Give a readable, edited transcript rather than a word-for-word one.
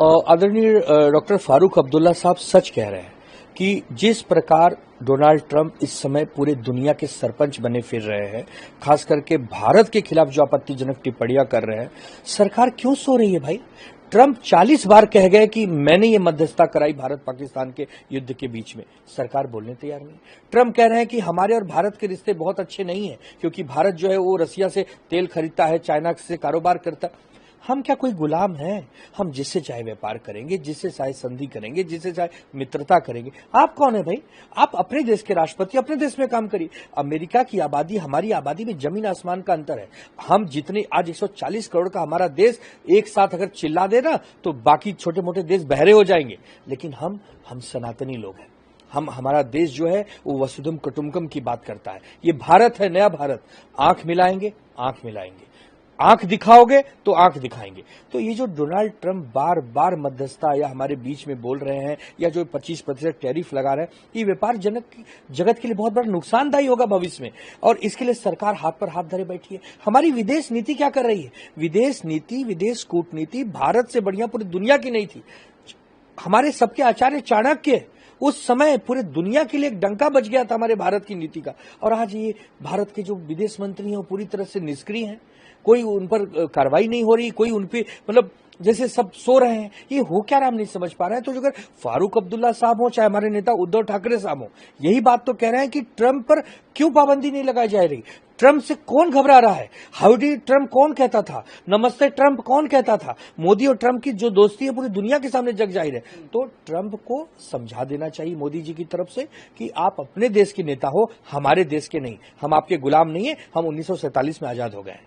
आदरणीय डॉक्टर फारूक अब्दुल्ला साहब सच कह रहे हैं कि जिस प्रकार डोनाल्ड ट्रंप इस समय पूरे दुनिया के सरपंच बने फिर रहे हैं, खास करके भारत के खिलाफ जो आपत्तिजनक टिप्पणियां कर रहे हैं, सरकार क्यों सो रही है भाई? ट्रंप 40 बार कह गए कि मैंने ये मध्यस्थता कराई भारत पाकिस्तान के युद्ध के बीच में, सरकार बोलने तैयार नहीं। ट्रंप कह रहे हैं कि हमारे और भारत के रिश्ते बहुत अच्छे नहीं हैं क्योंकि भारत जो है वो रसिया से तेल खरीदता है, चाइना से कारोबार करता है। हम क्या कोई गुलाम हैं? हम जिससे चाहे व्यापार करेंगे, जिससे चाहे संधि करेंगे, जिससे चाहे मित्रता करेंगे। आप कौन है भाई? आप अपने देश के राष्ट्रपति, अपने देश में काम करिए। अमेरिका की आबादी हमारी आबादी में जमीन आसमान का अंतर है। हम जितने आज 140 करोड़ का हमारा देश एक साथ अगर चिल्ला दे ना तो बाकी छोटे मोटे देश बहरे हो जाएंगे। लेकिन हम सनातनी लोग हैं। हमारा देश जो है वो वसुधैव कुटुंबकम की बात करता है। ये भारत है, नया भारत। आंख मिलाएंगे, आंख मिलाएंगे। आंख दिखाओगे तो आंख दिखाएंगे। तो ये जो डोनाल्ड ट्रंप बार बार मध्यस्थता या हमारे बीच में बोल रहे हैं या जो 25% टैरिफ लगा रहे हैं, ये व्यापार जगत के लिए बहुत बड़ा नुकसानदायी होगा भविष्य में। और इसके लिए सरकार हाथ पर हाथ धरे बैठी है। हमारी विदेश नीति क्या कर रही है? विदेश नीति, विदेश कूटनीति भारत से बढ़िया पूरी दुनिया की नहीं थी। हमारे सबके आचार्य चाणक्य उस समय पूरे दुनिया के लिए एक डंका बज गया था हमारे भारत की नीति का। और आज ये भारत के जो विदेश मंत्री हैं वो पूरी तरह से निष्क्रिय हैं। कोई उन पर कार्रवाई नहीं हो रही, कोई उन पे मतलब जैसे सब सो रहे हैं। ये हो क्या रहा हम नहीं समझ पा रहे हैं। तो अगर फारूक अब्दुल्ला साहब हो चाहे हमारे नेता उद्धव ठाकरे साहब हो, यही बात तो कह रहे हैं कि ट्रंप पर क्यों पाबंदी नहीं लगाई जा रही? ट्रंप से कौन घबरा रहा है? हाउडी ट्रंप कौन कहता था? नमस्ते ट्रंप कौन कहता था? मोदी और ट्रंप की जो दोस्ती है पूरी दुनिया के सामने जग जाहिर है। तो ट्रंप को समझा देना चाहिए मोदी जी की तरफ से कि आप अपने देश के नेता हो, हमारे देश के नहीं। हम आपके गुलाम नहीं है। हम 1947 में आजाद हो गए।